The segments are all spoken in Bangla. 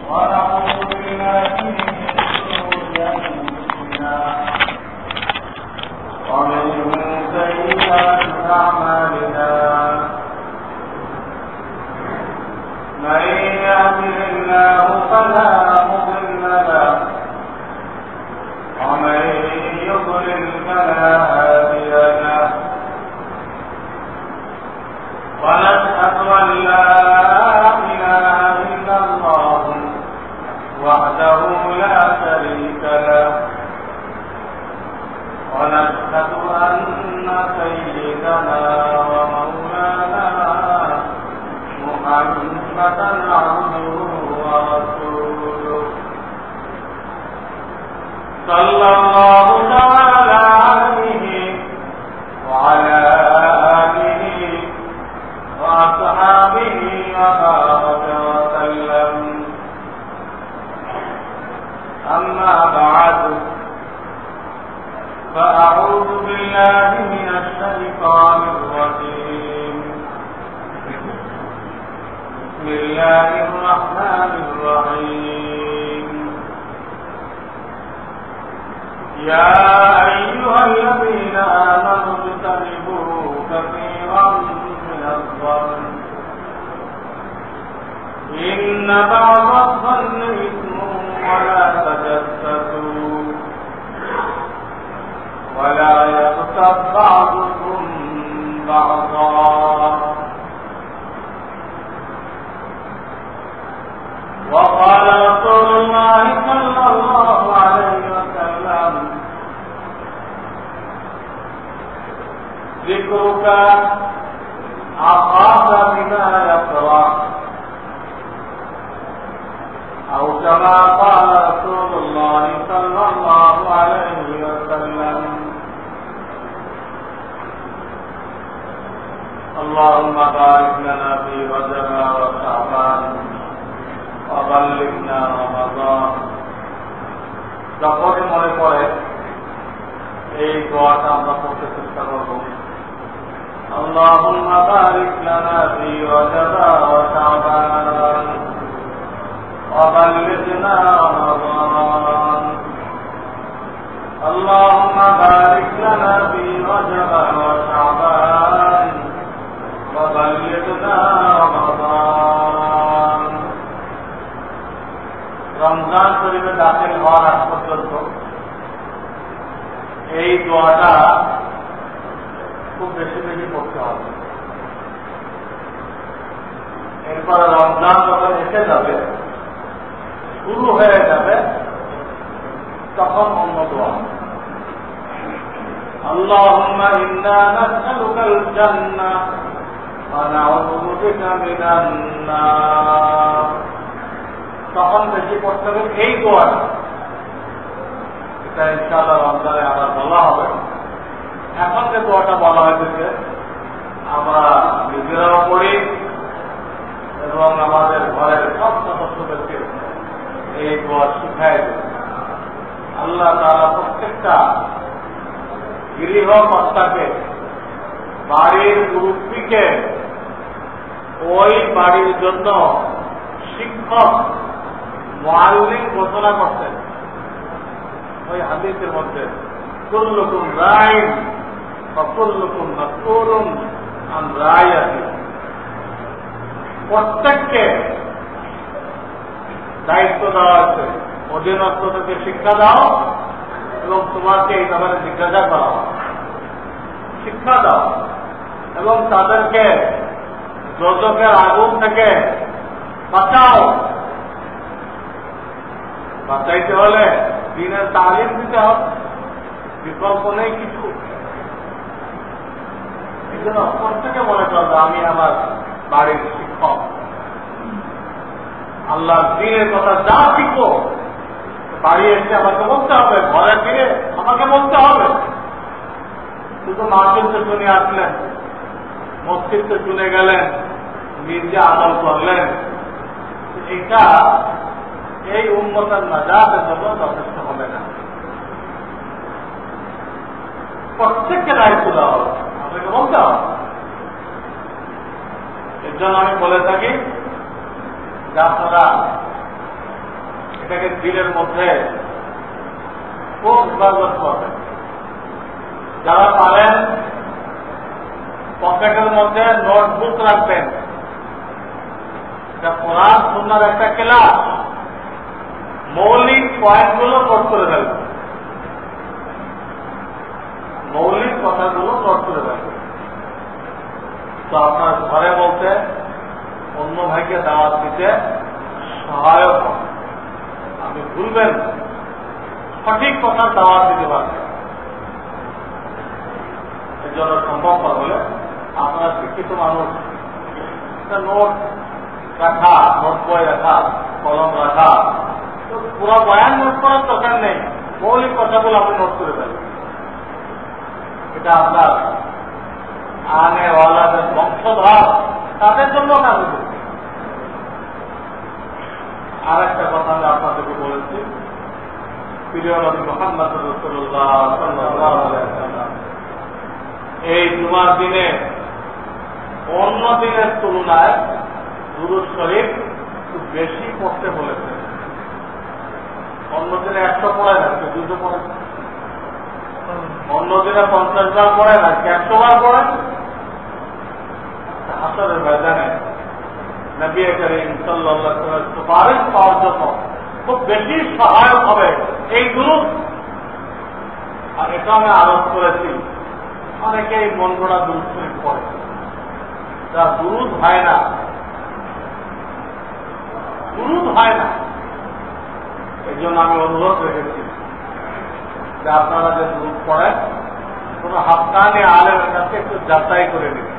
ونعوذ بالله من شرور أنفسنا ومن سيئات أعمالنا من يهده الله فلا مضل له ومن يضلل فلا هادي له ونشهد أن لا إله إلا الله وحده لا شريك له ونشهد أن سيدنا ومولانا محمدا عبده ورسوله صلى الله تعالى عليه وعلى آله وأصحابه وبارك وسلم أما بعد فأعوذ بالله من الشيطان الرجيم بسم الله الرحمن الرحيم يا أيها الذين آمنوا اجتنبوا كثيرا من الظن إن بعض الظن إثم ولا تجسسوا ولا يغتب بعضكم بعضا وقال رسول الله صلى الله عليه وسلم ذكرك أخاك بما يكره أو كما قال رسول الله صلى الله عليه وسلم اللهم بارك لنا في رجب وشعبان وبلغنا رمضان যখন মনে পড়ে এই দোয়াটা আমরা পড়তে চেষ্টা করব اللهم بارك لنا في رجب وشعبان وبلغنا رمضان اللهم بارك لنا في رجب وشعبان وبلغنا رمضان রমজান শরীফে দাখিল হওয়ার আগ পর্যন্ত এই দোয়াটা খুব বেশি বেশি পড়তে হবে। এরপরে রমজান যখন এসে যাবে শুরু হয়ে যাবে তখন অন্য দোয়া আল্লাহুম্মা ইন্না নাসআলুকাল জান্নাহ ওয়া নাউযু বিকা মিনান নার। তখন বেশি পড়তে হবে এই দোয়াটা। এটা ইনশাআল্লাহ রমজানে আবার বলা হবে। এখন যে দোয়াটা বলা হয়েছে আমরা নিজেরাও পড়ি এবং আমাদের ঘরের সব সদস্যদেরকে এই দোয়া শিখাই দেবে। আল্লাহ তাআলা প্রত্যেকটা গৃহকর্তাকে বাড়ির মুরব্বীকে ওই বাড়ির জন্য শিক্ষক মুআল্লিম ঘোষণা করতেন ওই হাদিসের মধ্যে কুল্লুকুম রাইন ওয়া কুল্লুকুম মাসউলুন আন রাইয়াতিহি। প্রত্যেককে দায়িত্ব দেওয়া আছে, অধীনস্থদেরকে শিক্ষা দাও এবং তোমাকে এই ব্যাপারে জিজ্ঞাসা করা হয়। শিক্ষা দাও এবং তাদেরকে দোজখের আগুন থেকে বাঁচাও। বাঁচাইতে হলে দ্বীনের তালিম দিতে হবে, বিকল্প নেই কিছু। এই জন্য প্রত্যেকে মনে করবে আমি আমার বাড়ির শিক্ষক, আল্লাহ দ্বীনের কথা যা শিখবো বাড়ি এসে আমাকে বলতে হবে, ঘরে ফিরে আমাকে বলতে হবে। শুধু মাহফিলতে শুনে আসলেন, মসজিদে শুনে গেলেন, নিজে আমল করলেন, এটা এই উম্মতের নাজাতের জন্য যথেষ্ট হবে না। প্রত্যেককে দায়িত্ব দেওয়া হবে, আপনাকে বলতে হবে। এর জন্য আমি বলে থাকি যে আপনারা এটাকে দিলের মধ্যে খুব হেফাজত করবেন। যারা পারেন পকেটের মধ্যে নোটবুক রাখবেন। কোরআন সুন্নাহর একটা ক্লাস, মৌলিক পয়েন্টগুলো নোট করে ফেলবেন, মৌলিক কথাগুলো নোট করে ফেলবেন। তো আপনার ঘরে বলতে অন্য ভাইকে দাওয়াত দিতে সহায়ক হবে। আপনি ভুলবেন সঠিক কথার দাওয়াত দিতে পারবেন। এর জন্য সম্ভব হলে আপনারা শিক্ষিত মানুষ একটা নোট রাখা, নোট বই রাখা, কলম রাখা, তো পুরো বয়ান নোট করার দরকার নেই, মৌলিক কথাগুলো আপনি নোট করে ফেলবেন। এটা আপনার আনেওয়ালাদের বংশধর তাদের জন্য কাজ করবে। আর একটা কথা আমি আপনাদেরকে বলেছি, প্রিয় নবী মুহাম্মদ রাসূলুল্লাহ সাল্লাল্লাহু আলাইহি ওয়াসাল্লাম এই জুমার দিনে অন্য দিনের তুলনায় দুরূদ শরীফ একটু বেশি পড়তে বলেছেন। অন্য দিনে 100 পড়ে না, 200 পড়ে। অন্য দিনে 50 বার পড়ে না, 100 বার পড়ে। হাসরের ময়দানে নবী করিম সাল্লাল্লাহু আলাইহি ওয়াসাল্লাম সুপারিশ পাওয়ার জন্য খুব বেশি সহায়ক হবে এই দুরূদ। আর এটা আমি আরোপ করেছি, অনেকেই মন গড়া দুরূদ শরীফ পড়ে, যা দুরূদ হয় না, দুরূদ হয় না। এই জন্য আমি অনুরোধ রেখেছি যে আপনারা যে দুরূদ পড়েন কোন হাক্কানি আলেমের কাছে একটু যাচাই করে নেবেন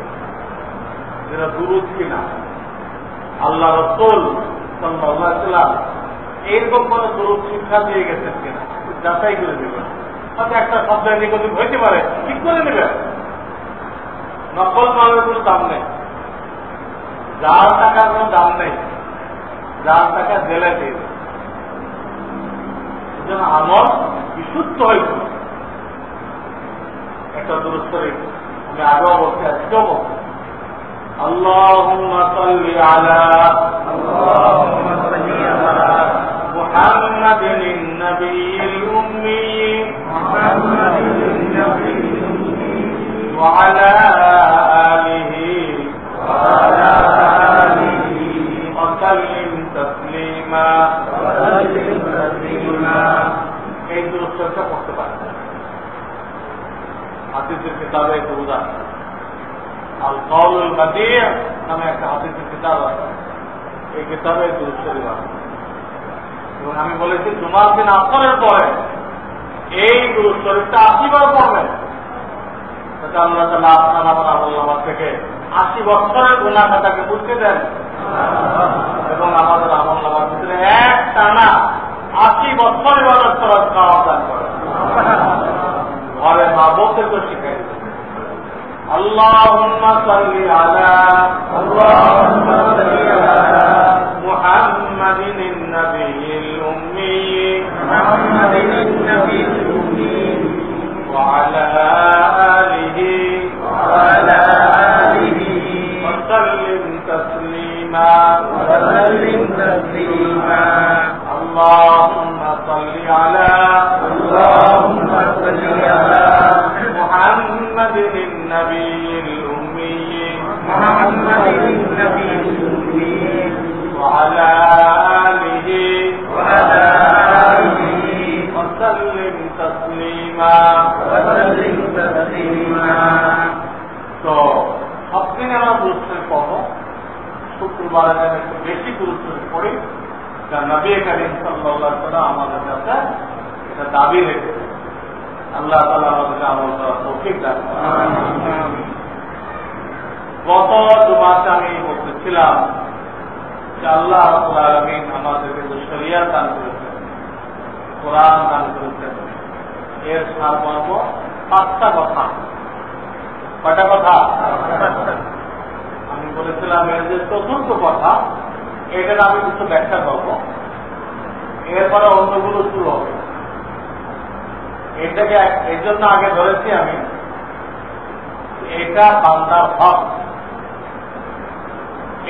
যেটা দুরূদ কিনা। আল্লাহ রাসূল সাল্লাল্লাহু আলাইহি ওয়াসাল্লাম এইরকম কোন দুরূদ শিক্ষা দিয়ে গেছেন কিনা যাচাই করে নেবেন। হয়তো একটা শব্দ এদিক ওদিক হইতে পারে, ঠিক করে নেবেন। নকল মালের কোনো দাম নেই, যার টাকার কোনো দাম নেই, যার টাকা জেলে দিয়ে যেন আমল বিশুদ্ধ হয়েছিল। একটা দুরূদ শরীফ আমি আগেও বলছি, আজকেও বলছি, আল্লাহুম্মা সাল্লি আলা মুহাম্মাদিন নবিয়্যিল উম্মি ওয়া আলা আলিহি ওয়া সাল্লিম তাসলিমা। এই দুরূদ শরীফটা পড়তে পারেন। হাদিসের কিতাবে দুরূদ আছে, আল কাউলুল বাদি' নামে একটা হাদিসের কিতাব আছে, এই কিতাবে দুরূদ শরীফ আছে। এবং আমি বলেছি জুমার দিন আসরের পরে এই দুরূদ শরীফটা 80 বার পড়বেন। সেটা আল্লাহ তাআলা আপনার আমার আমলনামা থেকে 80 বছরের গুনাহ খাতাকে মুছে দেন এবং আমাদের আমলনামার ভিতরে এক টানা 80 বছর ইবাদত করার সওয়াব দান করেন। ঘরে মা বউদেরকে শিখাই দেন, আল্লাহুম্মা সাল্লি আলা মুহাম্মাদিন নবিয়্যিল উম্মি ওয়া আলা আলিহি ওয়া সাল্লিম তাসলিমা। আল্লাহুম্মা সাল্লি আলা মুহাম্মাদিন নবিয়্যিল উম্মি ওয়া আলা আলিহি ওয়া সাল্লিম তাসলিমা। তো সবদিন আমরা দুরূদ শরীফ পড়ব, শুক্রবারে যেন একটু বেশি দুরূদ শরীফ পড়ি, যা নবী করিম সাল্লাল্লাহু আলাইহি ওয়াসাল্লাম আমাদের কাছে এটা দাবি রেখেছে। আল্লাহ তাআলা আমাদেরকে আমল করার তৌফিক দান করুন। গত জুমাতে আমি বলতেছিলাম যে আল্লাহ রাব্বুল আলামিন আমাদেরকে যে শরিয়ত দান করেছেন, কোরআন দান করেছেন, এর সারমর্ম 5টা কথা। কয়টা কথা? আমি বলেছিলাম এর যে চতুর্থ কথা, এটার আমি কিছু ব্যাখ্যা করব, এরপরে অন্যগুলো শুরু হবে। এটাকে এই জন্য আগে ধরেছি আমি, এটা বান্দার হক,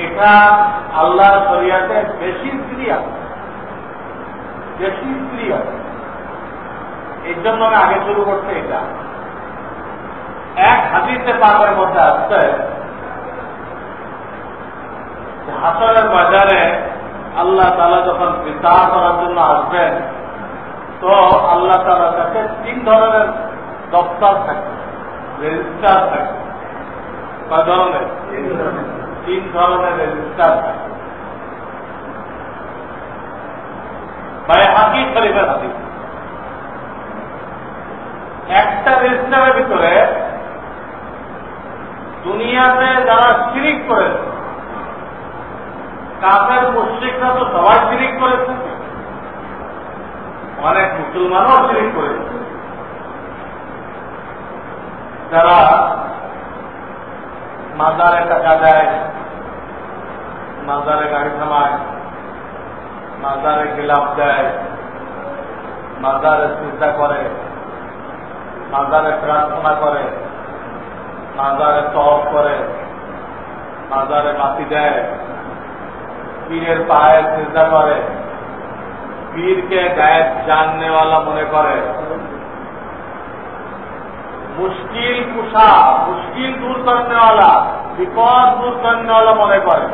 এটা আল্লাহর শরিয়াতে বেশি সিরিয়াস। বেশি স্ত্রী আছে। এর জন্য আমি আগে শুরু করতে এটা এক হাদিসে পাকের মধ্যে আসছে হাসরের বাজারে আল্লাহ তাআলা যখন বিচার করার জন্য আসবেন তো আল্লাহ তাআলার কাছে 3 ধরনের দপ্তর থাকে, রেজিস্টার থাকে। কয় ধরনের? 3 ধরনের রেজিস্টার থাকে। বাইহাকী শরীফের হাদিস। একটা রেজিস্টারের ভিতরে দুনিয়াতে যারা শিরিক করেছে, কাফের মুশরিকরা তো সবাই শিরিক করেছে, অনেক মুসলমানও শিরিক করেছে। যারা মাজারে টাকা দেয়, মাজারে গাড়ি থামায়, মাজারে গিলাপ দেয়, মাজারে চিন্তা করে, মাজারে প্রার্থনা করে, মাজারে তওয়াফ করে, মাজারে মাটি দেয়, পীরের পায়ে চিন্তা করে, পীরকে গায়েব জাননেওয়ালা মনে করে, মুশকিল কুশা, মুশকিল দূর করনেওয়ালা, বিপদ দূর করনেওয়ালা মনে করে।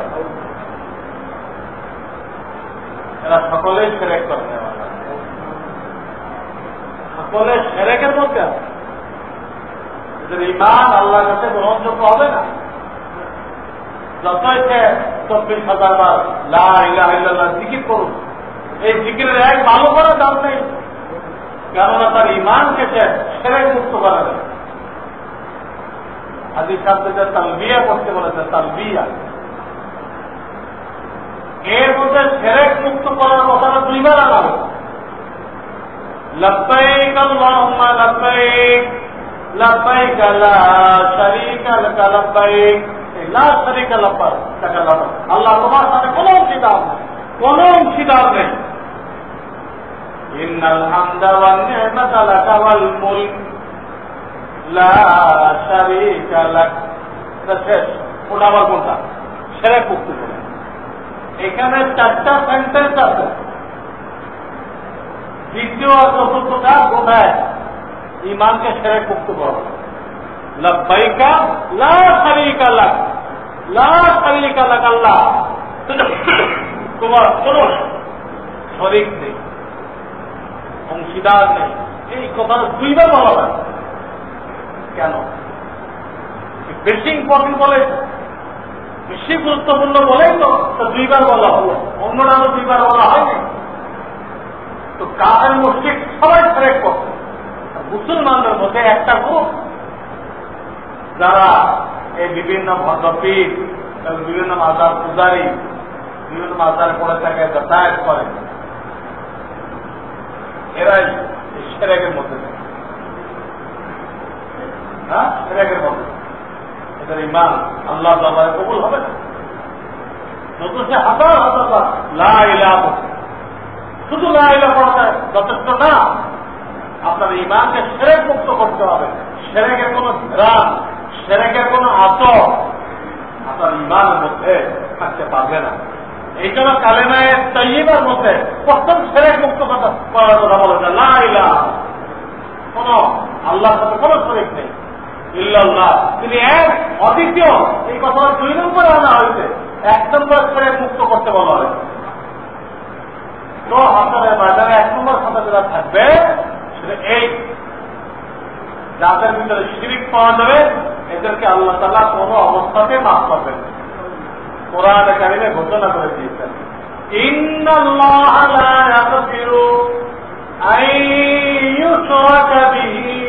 এরা সকলেই শিরক করনেওয়ালা, সকলে শিরকের মধ্যে আছে। এদের ঈমান আল্লাহর কাছে গ্রহণযোগ্য হবে না। যতই সে 24,000 বার লা ইলাহা ইল্লাল্লাহ জিকির করুন, এই জিকিরের এক ভালো করার দাম নেই, কেননা তার ঈমানকে সে শিরক মুক্ত করা যায়। হাদিস শব্দটা তালবিয়া করতে বলেছে, তালবিয়া। এর মধ্যে শিরক মুক্ত করার কথাটা 2 বার আনা হয়েছে। লব্বাইক আল্লাহুম্মা লব্বাইক, লব্বাইক লা শারীকা লাকা লব্বাইক, লা শারীকা লাকা লব্বাইক। আল্লাহ তোমার সাথে কোনো অংশীদার নেই, কোনো অংশীদার নেই। ইন্নাল হামদা ওয়ান নি'মাতা লাকা ওয়াল মুলক লা শারীকা লাক। শেষ। ওটা আবার কোনটা? শিরক মুক্ত করে। এখানে 4টা সেন্টেন্স আছে। দ্বিতীয় আর চতুর্থটা কোথায়? ঈমানকে শিরক মুক্ত করো। লব্বাইকা লা শারীকা লাক, লা শারীকা লাক। আল্লাহ তোমার কোন শরীক নেই, অংশীদার নেই। এই কথাটা 2 বার বলা হয়। কেন? বেশি ইম্পর্টেন্ট বলে, বেশি গুরুত্বপূর্ণ বলেই তো 2 বার বলা হলো, অন্যরা 2 বার বলা হয়নি। তো কাফের মুশরিক সবাই শিরক করছে। মুসলমানদের মধ্যে একটা গ্রুপ যারা এই বিভিন্ন ভণ্ডপীর, বিভিন্ন মাজার পূজারী, বিভিন্ন মাজারে পড়ে থাকে, যাতায়াত করে, এরাই শিরকের মধ্যে থাকে। হ্যাঁ, শিরকের মধ্যে এদের ঈমান আল্লাহ দরবারে কবুল হবে না। যত সে হাজার হাজার লা ইলাহা, শুধু লা ইলাহা পড়া যথেষ্ট না, আপনার ঈমানকে শিরক মুক্ত করতে হবে। শিরকের কোন রাত, শিরকের কোন আসর আপনার ঈমানের মধ্যে থাকতে পারবে না। এই জন্য কালেমায়ে তাইয়্যিবার মধ্যে প্রথম শিরক মুক্ত করার কথা বলেছে, লা ইলাহা, কোন আল্লাহর সাথে কোন শরীক নেই, ইল্লাল্লাহ, তিনি এক, অদ্বিতীয়। এই কথা 2 নম্বরে আনা হয়েছে, 1 নম্বর শিরক মুক্ত করতে বলা হয়েছে। তো আপনাদের বাজারে 1 নম্বর কথা যেটা থাকবে সেটা এই, যাদের ভিতরে শিরিক পাওয়া যাবে এদেরকে আল্লাহ তাআলা কোনো অবস্থাতে মাফ করবেন। কোরআনে কারিমে ঘোষণা করে দিয়েছেন, ইন্নাল্লাহা লা ইয়াগফিরু আন ইউশরাকা বিহি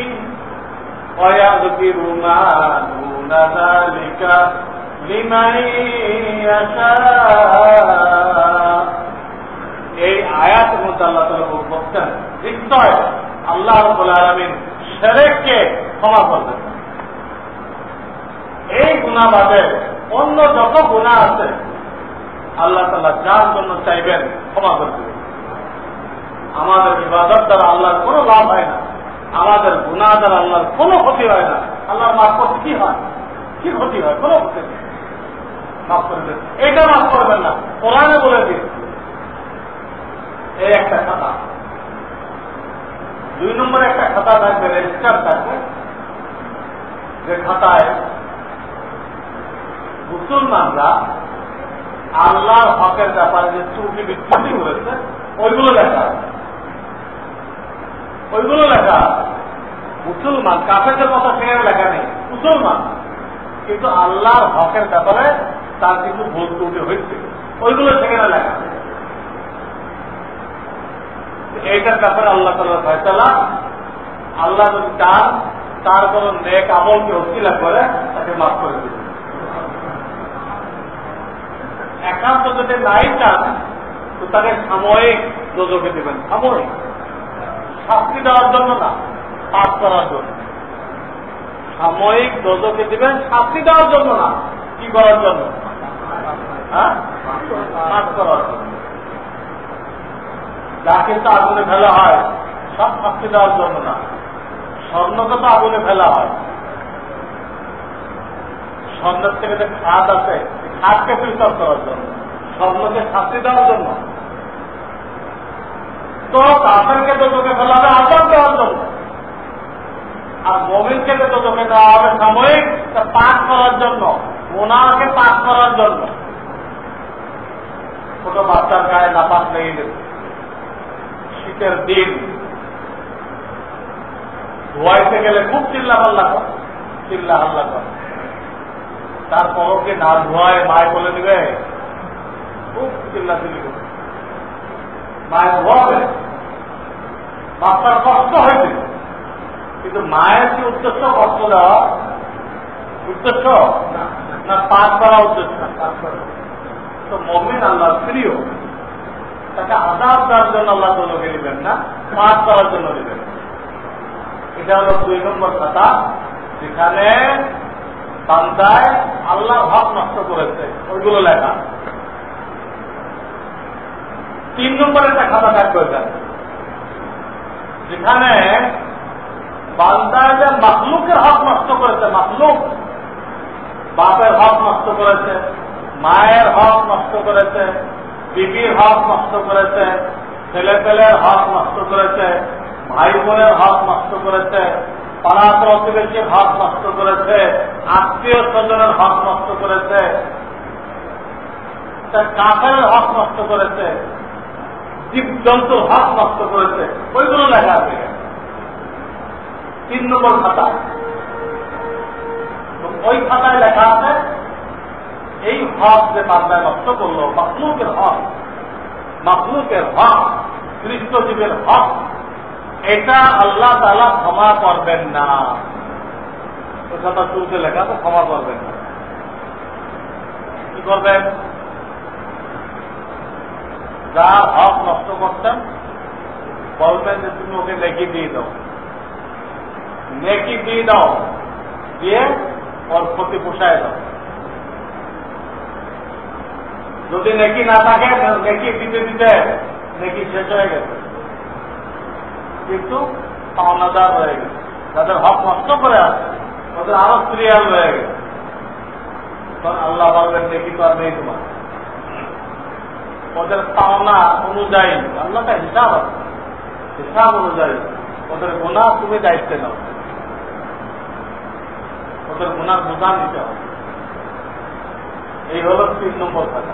ওয়া ইয়াগফিরু মা দুনা যালিকা লিমান ইয়াশা। এই আয়াতের মধ্যে আল্লাহ তাআলা বলছেন, নিশ্চয় আল্লাহ রাব্বুল আলামিন শিরককে ক্ষমা করবেন। এই গুনাহ বাদে অন্য যত গুনাহ আছে আল্লাহ তাআলা যার জন্য চাইবেন ক্ষমা করে দেবেন। আমাদের ইবাদত দ্বারা আল্লাহর কোনো লাভ হয় না, আমাদের গুনাহ দ্বারা আল্লাহর কোনো ক্ষতি হয় না। আল্লাহর মাফ করতে কি হয়? কি ক্ষতি হয়? কোনো ক্ষতি নেই। মাফ করে দেবেন, এটা মাফ করবেন না, কোরআনে বলে দিন। এই একটা খাতা। 2 নম্বরে একটা খাতা থাকবে, রেজিস্টার থাকবে, যে খাতায় মুসলমানরা আল্লাহর হকের ব্যাপারে যে ত্রুটি বিচ্যুতি করেছে ওইগুলো লেখা আছে। ওইগুলো লেখা মুসলমান, কাফেরদের কথা সেখানে লেখা নেই, মুসলমান কিন্তু আল্লাহর হকের ব্যাপারে তার কিছু ভুল ত্রুটি হয়েছে, ওইগুলো সেখানে লেখা। এইটার ব্যাপারে আল্লাহ তাআলার ফয়সালা, আল্লাহ যদি চান তার কোন নেক আমলকে ওসিলা করে তাকে মাফ করে দিবেন। একান্ত যদি নাই চান তো তাকে সাময়িক দোজখে দিবেন, সাময়িক, শাস্তি দেওয়ার জন্য না, পাপ করার জন্য। সাময়িক দোজখে দিবেন, শাস্তি দেওয়ার জন্য না, কি করার জন্য? হ্যাঁ, পাপ করার জন্য। যা কিন্তু আগুনে ফেলা হয় সব শাস্তি দেওয়ার জন্য না। স্বর্ণকে তো আগুনে ফেলা হয়, স্বর্ণের থেকে যে খাদ আছে খাদকে পৃথক করার জন্য, স্বর্ণকে শাস্তি দেওয়ার জন্য। তো কাফেরকে তো তোকে ফেলা হবে আজাদ দেওয়ার জন্য, আর মুমিনকে তো তোকে দেওয়া হবে সাময়িক পাক করার জন্য, গুনাহকে পাক করার জন্য। ছোট বাচ্চার গায়ে নাপাক লেগে গেছে, শীতের দিন, ধোয়াইতে গেলে খুব চিল্লা পাল্লা করে, চিল্লা হাল্লা করে। তারপরও কি না ধোয়ায় মায় বলে দিবে? খুব চিল্লা চিল্লি করে মায়ের ধোয়াবে, বাচ্চার কষ্ট হয়েছে, কিন্তু মায়ের কি উদ্দেশ্য কষ্ট দেওয়া উদ্দেশ্য না পাক করা উদ্দেশ্য? তো মুমিন আল্লাহর প্রিয়, তাকে আযাব দেওয়ার জন্য আল্লাহ দোজখে দিবেন না, পাক করার জন্য দিবেন। এটা হল 2 নম্বর খাতা, যেখানে বান্দায় আল্লাহর হক নষ্ট করেছে ওইগুলো লেখা। 3 নম্বরে একটা খাতা থাকবে, যেখানে বান্দায় যে মাখলুকের হক নষ্ট করেছে, মাখলুক, বাপের হক নষ্ট করেছে, মায়ের হক নষ্ট করেছে, বিবির হক নষ্ট করেছে, ছেলে পেলের হক নষ্ট করেছে, ভাই বোনের হক নষ্ট করেছে, পাড়া প্রতিবেশীর হক নষ্ট করেছে, আত্মীয় স্বজনের হক নষ্ট করেছে, কাফেরের হক নষ্ট করেছে, জীবজন্তুর হক নষ্ট করেছে, ওইগুলো লেখা আছে 3 নম্বর খাতা। ওই খাতায় লেখা আছে এই হক যে বান্দায় নষ্ট করলো, মাখলুকের হক, মাখলুকের হক, সৃষ্টজীবের হক, এটা আল্লাহ তাআলা ক্ষমা করবেন না। ওই কথা শুরুতে লেখা তো ক্ষমা করবেন না। কি করবেন? যার হক নষ্ট করতেন বলবেন যে তুমি ওকে নেকি দিয়ে দাও, নেকি দিয়ে দাও, দিয়ে ওর ক্ষতি পোষায় দাও। যদি নেকি না থাকে, নেকি দিতে দিতে নেকি শেষ হয়ে গেছে, কিন্তু পাওনাদার হয়ে গেছে, যাদের হক নষ্ট করে আছে ওদের আরো ক্লিয়ার হয়ে গেছে। তখন আল্লাহ বলবেন নেকি তো আর নেই তোমার, ওদের পাওনা অনুযায়ী আল্লাহটা হিসাব আছে, হিসাব অনুযায়ী ওদের গুনাহ তুমি দায়িত্বে নাও, ওদের গুনার বোঝা নিতে হবে। এই হল 3 নম্বর কথা।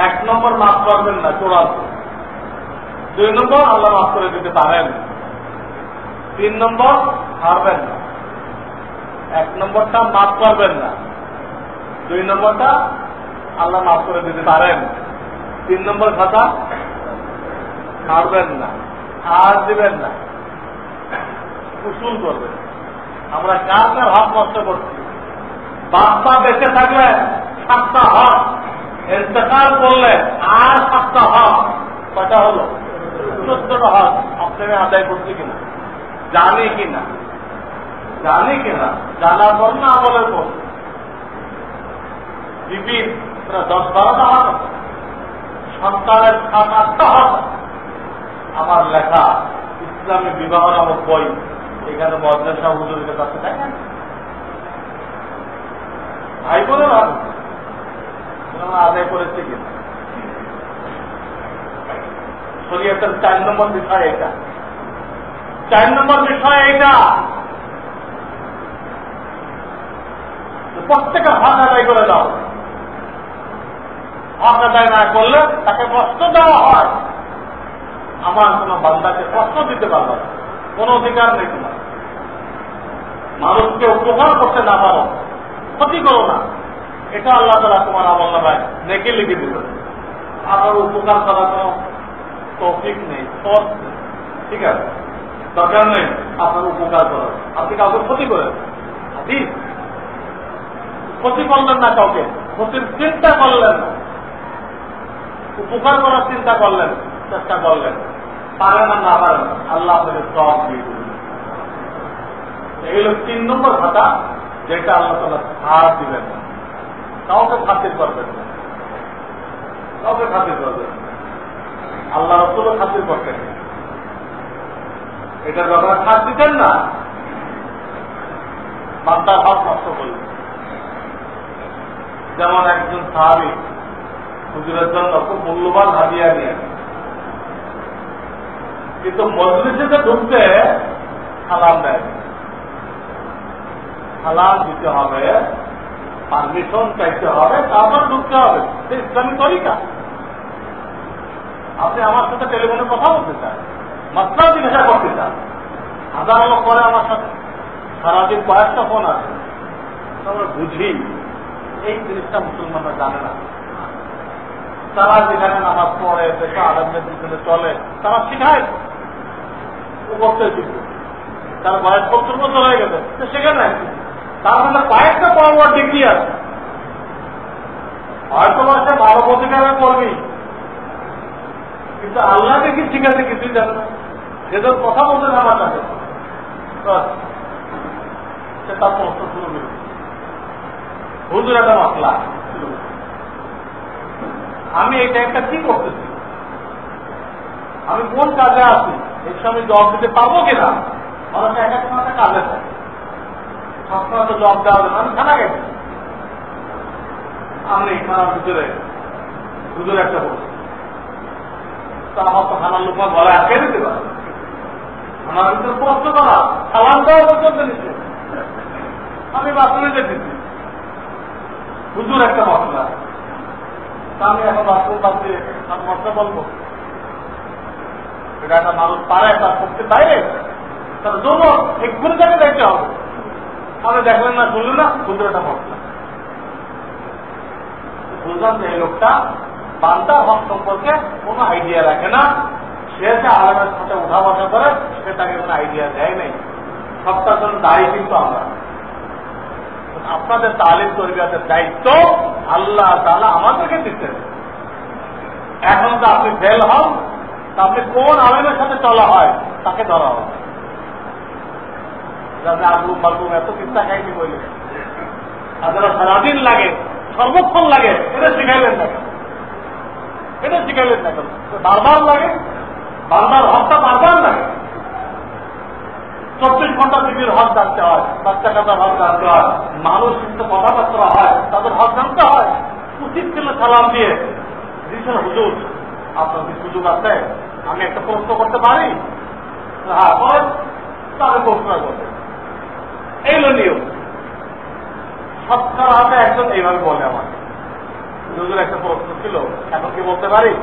1 নম্বর মাফ করবেন না, চূড়ান্ত। 2 নম্বর আল্লাহ মাফ করে দিতে পারেন। 3 নম্বর ছাড়বেন না। 1 নম্বরটা মাফ করবেন না, 2 নম্বরটা আল্লাহ মাফ করে দিতে পারেন। 3 নম্বর কথা ছাড়বেন না, আর দিবেন না, উসুল করবেন। আমরা কার কার হক নষ্ট করছি? বাপ্পা বেঁচে থাকলে 7টা হক, ইন্তেকাল করলে আর 7টা হক, কটা হলো? 14টা হক আপনাকে আদায় করছি কিনা, জানি কিনা, জানি কিনা, জানার পর না আমলের পর। বিবির 10-12টা হক, সন্তানের 7-8টা হক। আমার লেখা ইসলামী বিবাহ নামক বই এখানে মাদ্রাসা হুজুরের কাছে তাই না, ভাই বোনের হক আদায় করেছে কিনা। শরীয়তের 4 নম্বর বিষয় এটা। 4 নম্বর বিষয় এটা, প্রত্যেকের হক আদায় করে দাও। হক আদায় না করলে তাকে কষ্ট দেওয়া হয়। আমার কোন বান্দাকে কষ্ট দিতে পারবে না, কোন অধিকার নেই তোমার। মানুষকে উপকার করতে না পারো, ক্ষতি করো না, এটা আল্লাহ তাআলা তোমার আমলনামায় নেকি লিখে দিবে। আবার উপকার করার কোন তৌফিক নেই, ফরজ নেই, ঠিক আছে, দরকার নেই আপনার উপকার করার। আপনি কাউকে ক্ষতি করেন, হাদিস ক্ষতি করলেন না, কাউকে ক্ষতির চিন্তা করলেন না, উপকার করার চিন্তা করলেন, চেষ্টা করলেন, পারেন না পারেন, আল্লাহ আপনাকে সব দিয়ে দিবেন। এই হল 3 নম্বর কথা, যেটা আল্লাহ তাআলা ছাড় দিবেন না, কাউকে খাতির করবেন না, কাউকে খাতির করবেন, আল্লাহ রাসূলও খাতির করতেন, এটার ব্যাপারে ছাড় দিতেন না। বান্দার হক নষ্ট করলেন। যেমন একজন সাহাবী হুজুরের জন্য খুব মূল্যবান হাদিয়া নিয়ে, কিন্তু মজলিসে ঢুকতে সালাম দেয়, সালাম দিতে হবে, পারমিশন চাইতে হবে, তারপর ঢুকতে হবে। ইসলামী তরিকা। আপনি আমার সাথে টেলিফোনে কথা বলতে চান, মাসলা জিজ্ঞাসা করতে চান, হাজার লোক করে আমার সাথে, সারাদিন কয়েকটা ফোন আছে, আমরা বুঝি এই জিনিসটা মুসলমানরা জানে না। তারা যেখানে নামাজ পড়ে, দেশে আলমদের পিছনে চলে, তারা শিখায় ও করতে শিখবে। তার বয়স 70 বছর হয়ে গেছে, সেখানে তার মানে কয়েকটা পরবর্তী ডিগ্রি আছে। হয়তো সে মানব অধিকারের কর্মী, কিন্তু আল্লাহকে কি শিখাতে কিছুই জানে না। যেদের কথা বলতে না আমার কাছে, সে তার প্রশ্ন শুরু করবে, হুজুর একটা মশলা, আমি এই টাইমটা কি করতেছি, আমি কোন কাজে আছি, এই সময় জবাব দিতে পারবো কিনা। মানুষ এক একটা কাজে থাকে, সবসময় তো জবাব দেওয়া হবে না। আমি খানা গেছি, আমি খানার ভিতরে হুজুর একটা বলছি, তো আমার তো খানার লোক গলা আটকে দিতে পারে, খানার ভিতরে প্রশ্ন করা, সালাম দেওয়া পর্যন্ত নিচ্ছে। আমি বাথরুমে যেতেছি, হুজুর একটা মশলা, আমি এখন বাথরুম বাদ দিয়ে আমি মশলা বলবো, এটা একটা মানুষ পারে, তার শক্তির বাইরে, তার জন্য এক্ষুনি তাকে দেখতে হবে। আমি দেখলেন না, শুনলেন না, হুজুর একটা মশলা। বুঝলাম যে এই লোকটা বান্দার হক সম্পর্কে কোনো আইডিয়া রাখে না, সে যে আলেমের সাথে উঠা বসা করে সে তাকে কোনো আইডিয়া দেয় নাই। সবটার জন্য দায়ী কিন্তু আমরা। আপনাদের তালিম তরবিয়াতের দায়িত্ব আল্লাহ তাআলা আমাদেরকে দিচ্ছেন। এখন তো আপনি ফেল হন, তা আপনি কোন আলেমের সাথে চলা হয় তাকে ধরা হবে। যাতে আলুম বালুম এত চিন্তা খাইনি বলে তাদের সারাদিন লাগে, সর্বক্ষণ লাগে, এটা শিখাইলেন না কেন? এটা শিখাইলেন না কেন? বারবার লাগে, বারবার হকটা বারবার লাগে। 24 ঘন্টা পৃথিবীর হক জানতে হয়, বাচ্চা কাচ্চার হক জানতে হয়, মানুষ কিন্তু কথাবার্তা হয়, তাদের হক জানতে হয়। উচিত ছিল সালাম দিয়ে দিয়েছেন, হুজুর আপনার কি সুযোগ আছে, আমি একটা প্রশ্ন করতে পারি? হ্যাঁ বলেন, তাহলে প্রশ্ন করবে। এইগুলো নিয়ম। সবকার হাতে একজন এইভাবে বলে আমাকে, হুজুর একটা প্রশ্ন ছিল, এখন কি বলতে পারি?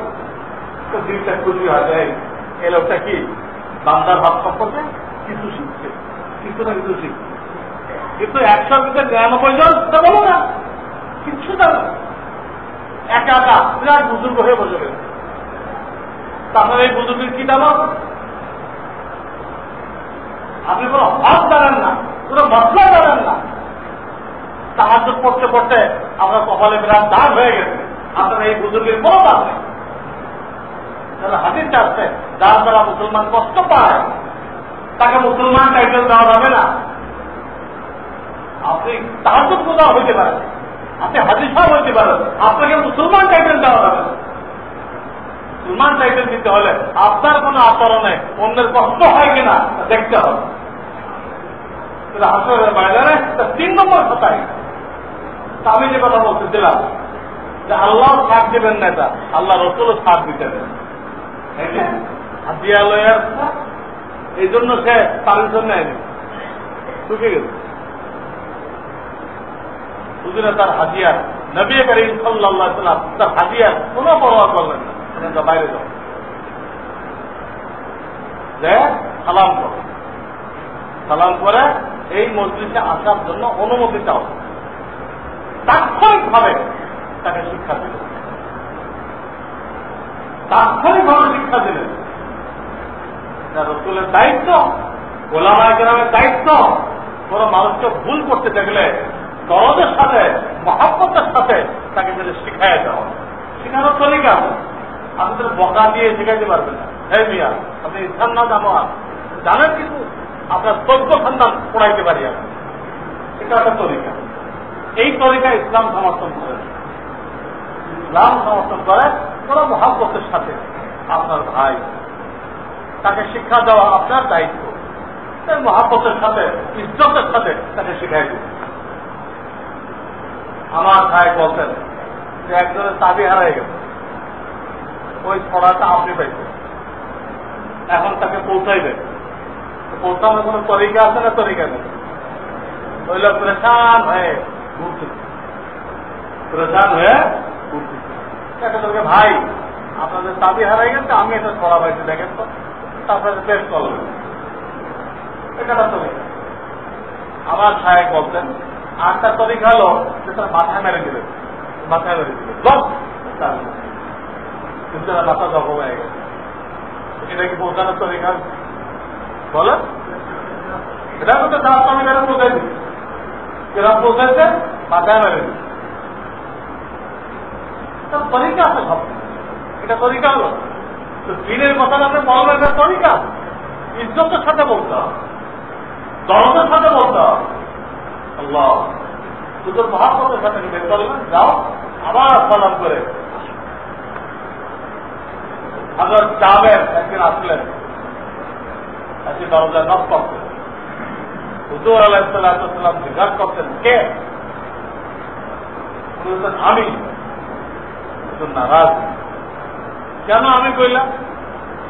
তো দিনটা খুশি হয়ে যায়, এই লোকটা কি বান্দার হক সম্পর্কে কিছু শিখছে, কিছু না কিছু শিখছে, কিন্তু 100 ভিতরে 99 জন তা বলো না, কিচ্ছু জানে না, একা একা বিরাট বুজুর্গ হয়ে বসে গেছে। তারপরে এই বুজুর্গের কি দাম? আপনি কোনো হক জানেন না, কোনো মশলা জানেন না, তাহাজ্জুদ পড়তে পড়তে আপনার কপালে বিরাট দাগ হয়ে গেছে, আপনার এই বুজুর্গের কোনো দাম নেই। তাহলে হাদিস আসছে, যার দ্বারা মুসলমান কষ্ট পায় তাকে মুসলমান টাইটেল দেওয়া যাবে না। আপনি তাহাজ্জুদ গুজার হইতে পারেন, আপনি হাদিস সাহেব হইতে পারেন, আপনাকে মুসলমান টাইটেল দেওয়া যাবে না। মুসলমান টাইটেল দিতে হলে আপনার কোন আচরণে অন্যের কষ্ট হয় কিনা দেখতে হবে। হাসরের ময়দানে 3 নম্বর কথাই আমি যে কথা বলতেছিলাম যে আল্লাহ ছাড় দেবেন না, এটা আল্লাহ রসুলও ছাড় দিতে দেন। হাদিয়া লয়ে আসছে, এই জন্য সে পারমিশন নেয়নি, ঢুকে গেছে। হুজুরে তার হাদিয়া, নবী করিম সাল্লাল্লাহু আলাইহি ওয়াসাল্লাম তার হাদিয়া কোনো পরোয়া করলেন না, বাইরে যাও, যে সালাম করো, সালাম করে এই মসজিদে আসার জন্য অনুমতি চাও। তাৎক্ষণিকভাবে তাকে শিক্ষা দিলেন, তাৎক্ষণিকভাবে শিক্ষা দিলেন। রাসূলের দায়িত্ব, ওলামায়ে কেরামের দায়িত্ব, কোন মানুষকে ভুল করতে দেখলে দরদের সাথে, মহব্বতের সাথে তাকে যদি শিখাই দেওয়া। শিখানোর তরিকা আছে, আপনাদের বকা দিয়ে শিখাইতে পারবেন না। হ্যাঁ মিয়া, আপনি ইসলাম না জানো, জানেন কিছু, আপনার 14 সন্তান পড়াইতে পারি আমি, এটা একটা তরিকা। এই তরিকা ইসলাম সমর্থন করে, ইসলাম সমর্থন করে কোন মহব্বতের সাথে। আপনার ভাই, তাকে শিক্ষা দেওয়া আপনার দায়িত্ব, মহব্বতের সাথে, ইজ্জতের সাথে তাকে শিখাই দেবে। আমার ভাই বলতেন যে একজনের চাবি হারাই গেছে, ওই ছড়াটা আপনি পাইছেন, এখন তাকে পৌঁছাইবেন, পৌঁছানোর কোন তরিকা আছে না? তরিকা নেই। ওই লোক পরেশান হয়ে ঘুরছে, পরেশান হয়ে ঘুরছে। ভাই, আপনাদের চাবি হারাই গেছে, আমি এটা ছড়া পাইছি, দেখেন তো, তারপরে পেশ করলেন, এটা তরিকা। আমার সাহেব বলতেন আটটা তরিকা হলো যে তার মাথায় মেরে দিলেন, মাথায় মেরে দিলেন, কিন্তু মাথা জখম হয়ে গেছে। এটা কি পৌঁছানোর তরিকা? বলেন, এটা তো তার আমি মেরে পৌঁছাই দিই, কিরম পৌঁছাইছে? মাথায় মেরে দিই। তরিকা আছে সব, এটা তরিকা হলো। তো দিনের কথা আপনি বলবেন, এটা তরিকা। ইজ্জতের সাথে বলতে হবে, দরদের সাথে বলতে হবে। আল্লাহ তোদের মহাপতের সাথে বের করলেন, যাও আবার সালাম করে। হযরত জাবের একদিন আসলেন, একদিন দরজায় নক করতেন। হুজুর আলাইহিস সালাম জিজ্ঞাসা করতেন, কে? বলতেন আমি। নারাজ, কেন আমি কইলাম?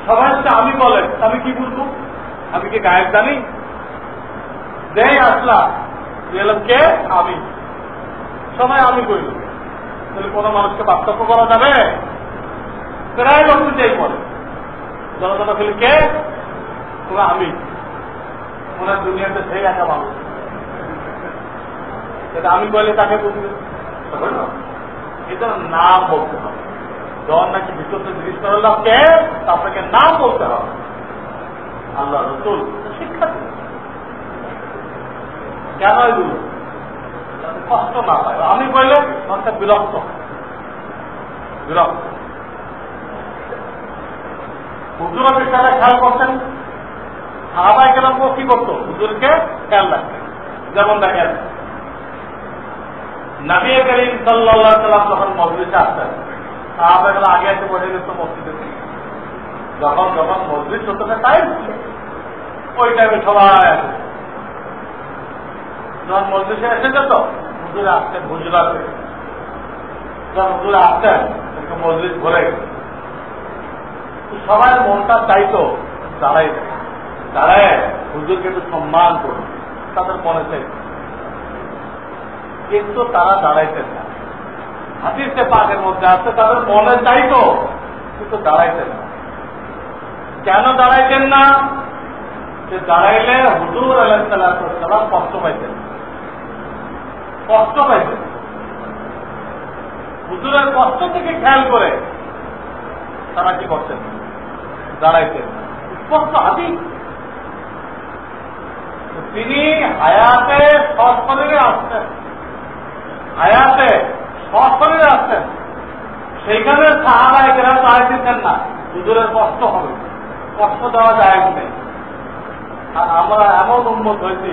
সবাই হচ্ছে আমি বলেন, আমি কি বলবো? আমি কি গায়েব জানি? দেই আসলাম, এলাম কে? আমি। সবাই আমি কইল, তাহলে কোন মানুষকে পার্থক্য করা যাবে? প্রায় লোক যেই বলে, জনতা বলি কে? তোরা আমি। ওনার দুনিয়াতে সেই একটা মানুষ, সেটা আমি বললে তাকে বুঝবে। এটা নাম বলতে হবে। যখন নাকি ভিতরতে জিজ্ঞেস করলাম কে, আপনাকে নাম বলতে হবে। আল্লাহ রাসূল শিক্ষা দিল, কেন এগুলো কষ্ট না পায়। আমি বললে মানুষটা বিরক্ত, বিরক্ত। হুজুর বিষয়টা খেয়াল করতেন, সাহাবায়ে কেরাম কি করতো? হুজুরকে খেয়াল রাখতেন। যেমন দেখেন, নবী করিম সাল্লাল্লাহু আলাইহি ওয়াসাল্লাম যখন মজলিসে আসতেন, সাহাবায়েরা আগে এসে বসে যেত মসজিদে। যখন যখন মসজিদ হতে টাইম ছিল, ওই টাইমে সবাই আসে। যখন মসজিদে এসে যেত, হুজুরে আসতেন, হুজুর আসে। যখন হুজুরে আসতেন, একটু মসজিদ ভরে গেছে। সবাই মনটা চাইতো দাঁড়াই, দাঁড়ায় হুজুরকে একটু সম্মান করুন, তাদের মনে চাইতো। কিন্তু তারা দাঁড়াইতেন না। হাদিসে পাকের মধ্যে আছে তাদের মনে চাইতো, কিন্তু দাঁড়াইতেন না। কেন দাঁড়াইতেন না? যে দাঁড়াইলে হুজুর আলাইহিস সালাম কষ্ট পাইতেন, কষ্ট পাইতেন। হুজুরের কষ্ট থেকে খেয়াল করে তারা কি করতেন? দাঁড়াইতেন। স্পষ্ট হাদিস। তিনি হায়াতে সশরীরে আসতেন, হায়াতে সশরীরে আসতেন। সেইখানে সাহাবায়ে কেরাম দাঁড়াই দিতেন না, হুজুরের কষ্ট হবে, কষ্ট দেওয়া যায় নেই। আর আমরা এমন উন্মত হয়েছি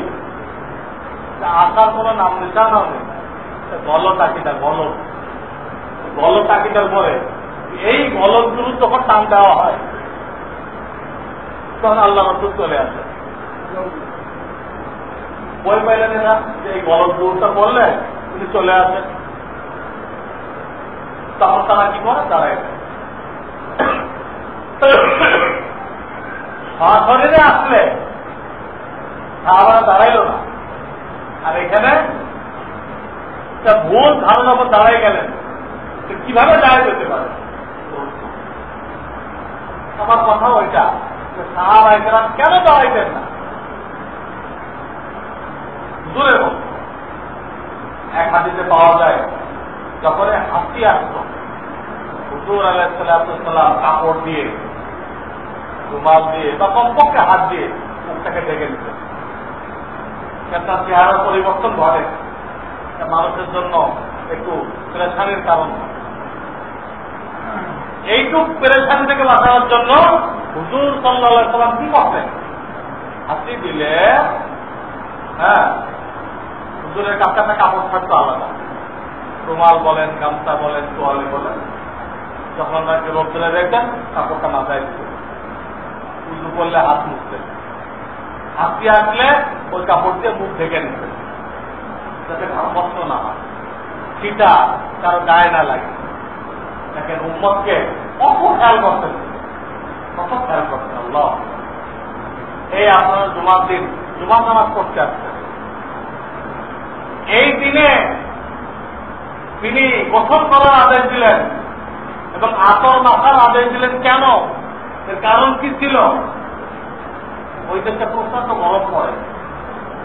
যে আসার কোন নাম নিশানাও নেই। গলত টাকিটা, গলত, গলত টাকিটার পরে এই গলতগুলো যখন টান দেওয়া হয়, তখন আল্লাহ রাসূল চলে আসে। বই পাইলেন না যে এই গলতগুলোটা বললে তিনি চলে আসেন। তখন তারা কি করে? দাঁড়ায়। সশরীরে আসলে সাহাবারা দাঁড়াইল না, আর এখানে ভুল ধারণার উপর দাঁড়াই গেলেন, কিভাবে দাঁড়াই যেতে পারে? আমার কথা ওইটা যে সাহাবায়ে কেরাম কেন দাঁড়াইতেন না? দূরে এক হাদিসে পাওয়া যায়, যখন হাসি আসত হুজুর আলাইহিস সালাম কাপড় দিয়ে, রুমাল দিয়ে বা কমপক্ষে হাত দিয়ে মুখটাকে ঢেকে নিতেন। তার চেহারা পরিবর্তন ঘটে, মানুষের জন্য একটু পেরেশানির কারণ। এইটুক পেরেশানি থেকে বাঁচানোর জন্য হুজুর সাল্লাল্লাহু আলাইহি সাল্লাম কি করতেন? হাসি দিলে হুজুরের কাছে একটা কাপড় থাকতো আলাদা, রুমাল বলেন, গামছা বলেন, তোয়ালে বলেন, যখন নাকি রোদ্রে দেখতেন কাপড়টা মাথায় দিত, উজু করলে হাত মুছতেন, হাসি আসলে ওই কাপড় দিয়ে মুখ ঢেকে নিতেন যাতে কষ্ট না হয়, সেটা কারো গায়ে না লাগে। দেখেন উম্মতকে কত খেয়াল করতেন, কত খেয়াল করতেন আল্লাহ। এই আপনারা জুমার দিন জুমার নামাজ পড়তে আসছেন, এই দিনে তিনি গোসল করার আদেশ দিলেন এবং আতর মাথার আদেশ দিলেন। কেন? এর কারণ কি ছিল? ওই দেশে প্রচন্ড গরম পড়ে,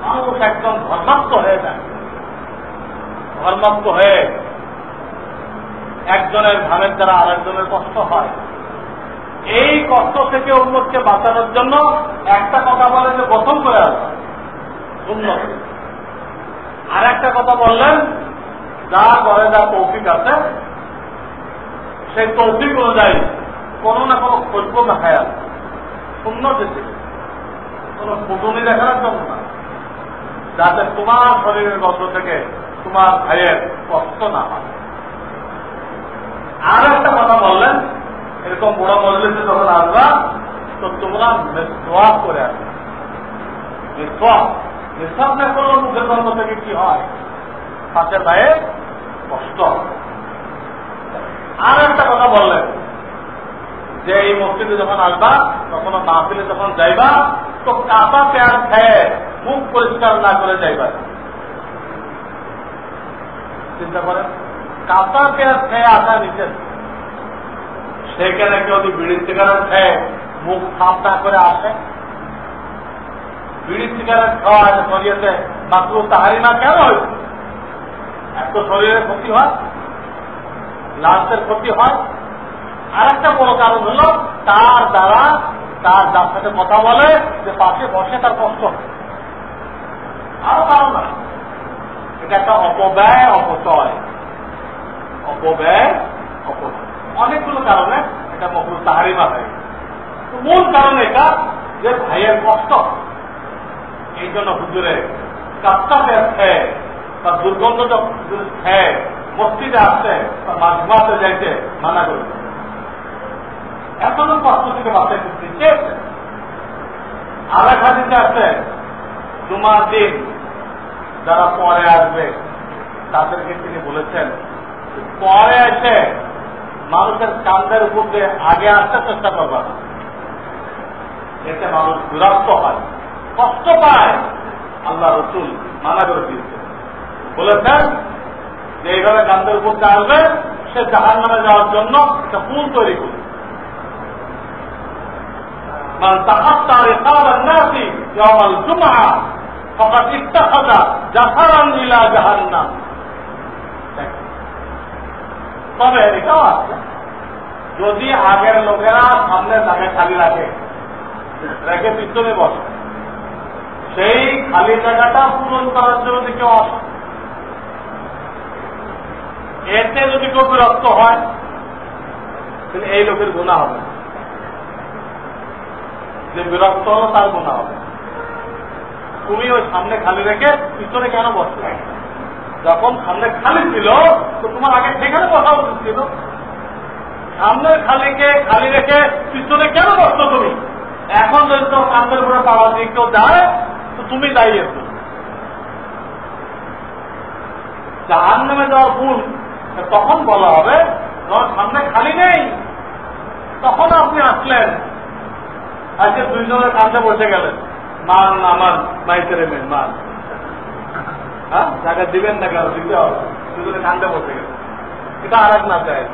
মানুষ একদম ধর্মাত্ম হয়ে যায়, ধর্মাত্ম হয়ে একজনের ঘামের দ্বারা আরেকজনের কষ্ট হয়। এই কষ্ট থেকে উম্মতকে বাঁচানোর জন্য একটা কথা বলেন যে গোসল করে আসা উন্নত, আর একটা কথা বললেন যা ঘরে যা তৌফিক আছে সেই তৌফিক অনুযায়ী কোনো না কোনো খোঁজব দেখায় আছে, শূন্য যেতে কোন ফুটুনি দেখানোর জন্য না, যাতে তোমার শরীরের গন্ধ থেকে তোমার ভাইয়ের কষ্ট না হয়। আর একটা কথা বললেন, এরকম বড় মজলিসে যখন আসবা তো তোমরা মেসওয়াক করে আসবে। মেসওয়াক না করলে মুখের গন্ধ থেকে কি হয়? পাশের ভাইয়ের কষ্ট। আর একটা কথা বললেন যে এই মসজিদে যখন আসবা, তখন মাহফিলে যখন যাইবা তো কাঁচা পেঁয়াজ খেয়ে মুখ পরিষ্কার না করে যাইবা। চিন্তা করেন, কাঁচা পেঁয়াজ খেয়ে আসা নিচে, সেখানে কেউ যদি বিড়ি সিগারেট খেয়ে মুখ সাফ না করে আসে, বিড়ি সিগারেট খাওয়া শরীয়তে মাকরুহ তাহরিমা কেন হয়েছে? এত শরীরের ক্ষতি হয়, লাশের ক্ষতি হয়। আর একটা বড় কারণ হল তার দ্বারা তার যার সাথে কথা বলে যে পাশে বসে তার কষ্ট হয়। আরো কারণ না, এটা একটা অপব্যয়, অপচয়, অপব্যয়, অপচয়, অনেকগুলো কারণে এটা মাকরুহ তাহরিমা হয়। মূল কারণ এটা যে ভাইয়ের কষ্ট। এই জন্য হুজুরে কাঁচা পেঁয়াজ খেয়ে বা দুর্গন্ধ খেয়ে মসজিদে আসছে বা মাঝমাতে যাইতে মানা করবে। এখনো কষ্ট থেকে বাঁচাইতে চেয়েছে। আর এক হাদিসে আছে, জুমার দিন যারা পরে আসবে তাদেরকে তিনি বলেছেন পরে এসে মানুষের কান্দের উপর দিয়ে আগে আসতে চেষ্টা করবা না, এতে মানুষ বিরক্ত হয়, কষ্ট পায়। আল্লাহ রসুল মানা করে দিয়েছে, বলেছেন যে এইভাবে কান্দের উপর দিয়ে আসবে সে জাহান্নামে যাওয়ার জন্য একটা পুল তৈরি করবে। من تخطى رقاب الناس يوم الجمعة فقد اتخذ جسرا إلى جهنم। তবে এটাও আছে, যদি আগের লোকেরা সামনে জায়গা খালি রাখে, রেখে পিছনে বসে, সেই খালি জায়গাটা পূরণ করার জন্য যদি কেউ আসে, এতে যদি কেউ বিরক্ত হয় তাহলে এই লোকের গুনাহ হবে, যে বিরক্ত হলো তার গুনাহ হবে। তুমি ওই সামনে খালি রেখে পিছনে কেন বসলে? যখন সামনে খালি ছিল তো তোমার আগে সেখানে বসা উচিত ছিল। সামনে খালি রেখে পিছনে কেন বসতো তুমি? এখন যদি তো কান্দের উপরে পাওয়া দিয়ে কেউ যায় তো তুমি দাঁড়িয়েছো। জাহান্নামে যাওয়ার ভুল তখন বলা হবে যখন সামনে খালি নেই, তখন আপনি আসলেন, আজকে দুইজনের কাছে বসে গেলেন, মান আমার মাইকেরে মেন মান, হ্যাঁ টাকা দিবেন না কেন, দিতে হবে, দুজনে কান্দে বসে গেলেন। এটা আর এক না চায়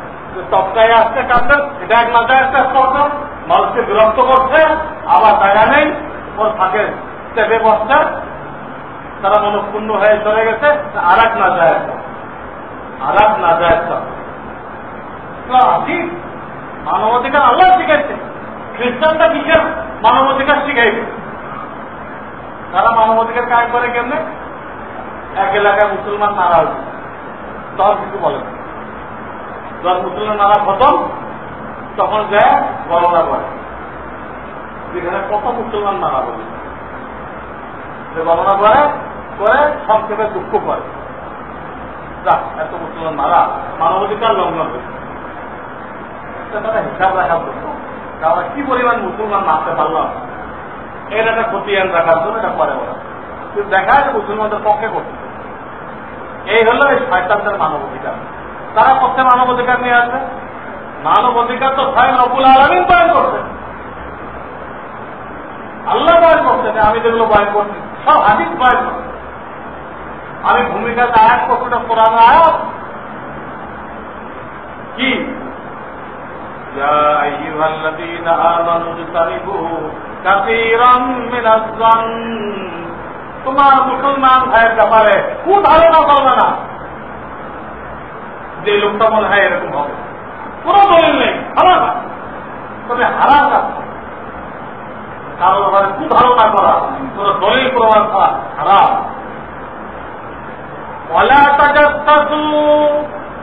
তপকায় আসছে কান্দেন, এটা এক না চায় আসছে তপকা মানুষকে বিরক্ত করছে, আবার টাকা নেই ওর ফাঁকে চেপে বসছে, তারা মনক্ষুণ্ণ হয়ে চলে গেছে। আর এক না যায়, আর এক না যায় ঠিক মানবাধিকার আল্লাহ শিখাইছে। খ্রিস্টানরা কিসের মানবাধিকার শিখাইবে? তারা মানবাধিকার কাজ করে কেমনে? এক এলাকায় মুসলমান নারা হচ্ছে, তখন কিছু বলে না, যখন মুসলমান নারা খতম তখন যায় গণনা করে যেখানে কত মুসলমান নারা বলে, গণনা করে করে সংক্ষেপে দুঃখ করে, এত মুসলমান মারা মানবাধিকার লঙ্ঘন হয়েছে। তারা হিসাব রাখার জন্য আমরা কি পরিমাণ মুসলমান মারতে পারলাম এর একটা খতিয়ান রাখার জন্য এটা করে ওরা, কিন্তু দেখা যায় মুসলমানদের পক্ষে করছে। এই হলো এই শয়তানদের মানবাধিকার। তারা পক্ষে মানবাধিকার নিয়ে আসবে, মানবাধিকার তো স্বয়ং রব্বুল আলামিন বয়ান করছে, আল্লাহ বয়ান করছে, আমি যেগুলো বয়ান করছি সব হাদিস বয়ান করছে। আমি ভূমিকাতে আয়াত করছি, কোরআন আয়াত কি ইয়া আইয়ুহাল্লাযীনা আমানু ইজতানিবু কাসীরাম মিনাজ যান, তোমার মুসলমান ভাইয়ের ব্যাপারে খুব ধারণা করবে না যে লোকটা মনে হয় এরকম হবে, কোন দলিল নেই, হারাম, তবে হারাম না কারো ব্যাপারে খুব ধারণা করা, কোন দলিল প্রমাণ করা হারাম। ওয়ালা তাজাসসু,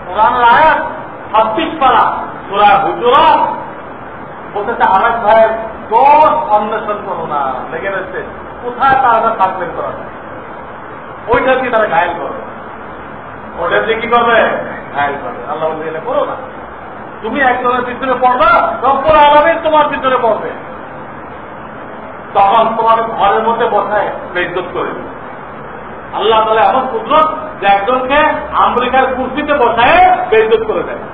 কোরআনের আয়াত 26 পারা সূরা হুজুরাত বলতেছে আরেক ভাইয়ের দোষ অন্বেষণ করো না, লেগে রয়েছে কোথায় তারা সাবলেট করা যায়, ওইটা দিয়ে তারা ঘায়ল করবে, ওইটা দিয়ে কি করবে, ঘায়ল করবে। আল্লাহ বলবে এটা করো না, তুমি একজনের পিছনে পড়বা, রব্বুল আলামিন তোমার পিছনে পড়বে, তখন তোমার ঘরের মধ্যে বসায় বেইজ্জত করে দেবে। আল্লাহ তাআলা এমন কুদরত যে একজনকে আমেরিকার কুর্সিতে বসায় বেইজ্জত করে দেয়,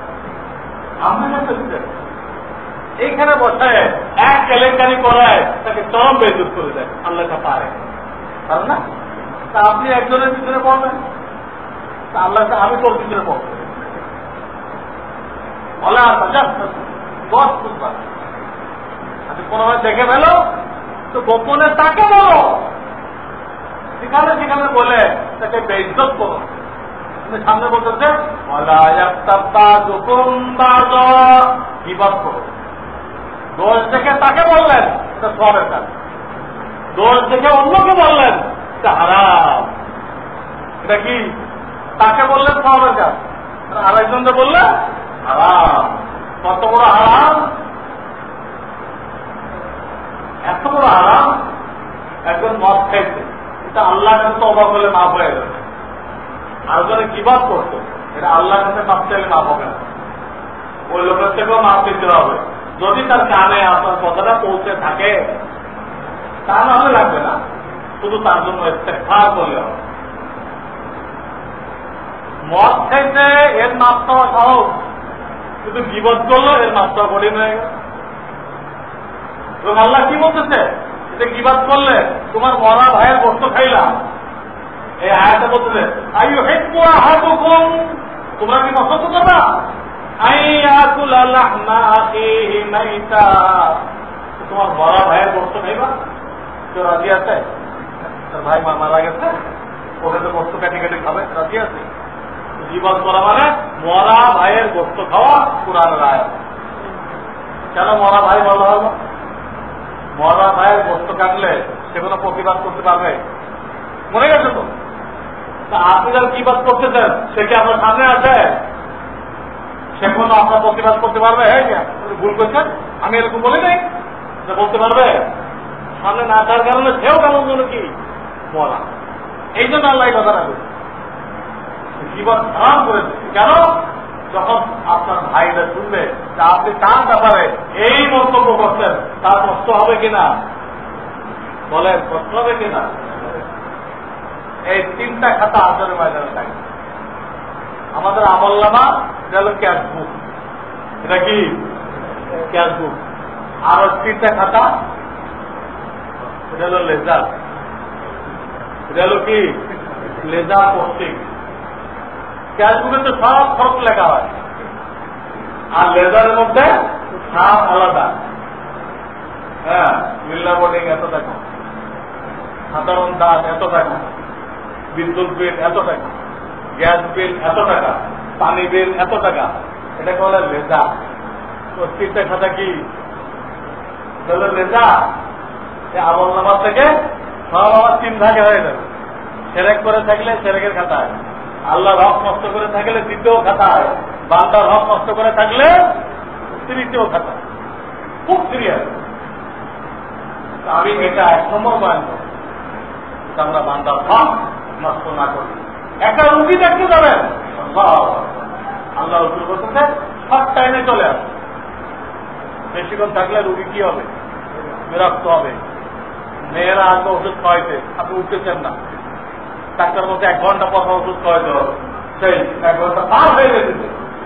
এইখানে বসায় এক কেলেঙ্কারি করায় তাকে চরম বেইজ্জত করে দেয়। আল্লাহ তা পারে, পারে না? তা আপনি একজনের পিছনে পড়বেন, তা আল্লাহ আমি তোর পিছনে পড়বো, বলা দশ বুঝবার আচ্ছা কোনোভাবে দেখে ফেলো তো গোপনে তাকে বলো, সেখানে সেখানে বলে তাকে বেইজ্জত করো। তুমি সামনে বলতেছে বিবাদ করো, দোষ দেখে তাকে বললেন এটা সবের কাজ, দোষ দেখে অন্যকে বললেন এটা হারাম। এটা কি তাকে বললেন সবের কাজ, আরেকজনকে বললেন হারাম। কত বড় হারাম, এত বড় হারাম। একজন মদ খাইছে, এটা আল্লাহর কাছে তওবা করলে মাফ হয়ে যাবে, আর জনে কিবাদ করতো এটা আল্লাহর কাছে মাফ চাইলে মাফ হবে না, ওই লোকের থেকেও মাফ দিতে হবে যদি তার কানে আপনার কথাটা পৌঁছে থাকে, তা না হলে লাগবে না, শুধু তার জন্য ইস্তেগফার করলে হবে। মদ খাইতে এর মাপ পাওয়া সহজ, কিন্তু বিপদ করলো এর মাপ পাওয়া কঠিন হয়ে গেল। এবং আল্লাহ কি বলতেছে, এটা গিবাদ করলে তোমার মরা ভাইয়ের গোশত খাইলা, এই আয়াতে বলতেছে আইয়ু হিব্বু আহাদুকুম, তোমরা কি পছন্দ করবা আইয়াকুলা লাহমা আখিহি মাইতা, তোমার মরা ভাইয়ের গোশত খাইবা? কেউ রাজি আছে? তার ভাই মারা গেছে, ওকে তো গোশত কাটি কাটি খাবে, রাজি আছে? গিবাদ করা মানে মরা ভাইয়ের গোশত খাওয়া, কুরআনের আয়াত। কেন মরা ভাই বলা হলো? মরা ভাইয়ের গোশত কাটলে সে কোনো প্রতিবাদ করতে পারবে? মনে গেছে তো? আপনি যারা কিবাদ করতেছেন সে কি আপনার সামনে আছে? সে কোনো আপনার প্রতিবাদ করতে পারবে? হ্যাঁ ভুল করছেন, আমি এরকম বলি নাই, সে বলতে পারবে? সামনে না থাকার কারণে সেও কেমন জন্য কি মরা, এই জন্য আল্লাহ কথা রাখবে কিবাদ হারাম করেছে। কেন? যখন আপনার ভাইরা শুনবে যে আপনি তার ব্যাপারে এই মন্তব্য করছেন, তার কষ্ট হবে কিনা? বলেন কষ্ট হবে কিনা? এই তিনটা খাতা আদরের ময়দানে থাকে। আমাদের আমলনামা এটা হলো ক্যাশ বুক, এটা কি ক্যাশ বুক, আর তিনটা খাতা এটা হলো লেজার, এটা হলো কি লেজার পোস্টিং। ক্যাশবুকে তো সব খরচ লেখা হয়, আর লেজারের মধ্যে সব আলাদা। হ্যাঁ, বিল্লা বোর্ডিং এত টাকা, সাধারণ দাস এত টাকা, বিদ্যুৎ বিল এত টাকা, গ্যাস বিল এত টাকা, পানি বিল এত টাকা। এটাকে বলে লেজার। প্রত্যেকটা খাতা কি বলে লেজার? আমল নামাজ থেকে সব আমার 3 ভাগে হয়ে যাবে। সেরেক করে থাকলে সেরেকের খাতায়, আল্লাহর হক নষ্ট করে থাকলে 2য় খাতায়, বান্দার হক নষ্ট করে থাকলে 3য় খাতায়। খুব সিরিয়াস। আমি এটা 1 নম্বর বয়ান করব, আমরা বান্দার হক নষ্ট না করি। একটা রুগী দেখতে যাবেন, আল্লাহ রসুল বলতেছে শর্ট টাইমে চলে আসে। বেশিক্ষণ থাকলে রুগী কি হবে? বিরক্ত হবে। মেয়েরা আগে ওষুধ খাওয়াইতে, আপনি উঠতেছেন না, ডাক্তার মধ্যে 1 ঘন্টা পর ওষুধ খাওয়াইতে হবে, সেই 1 ঘন্টা পার হয়ে গেছে,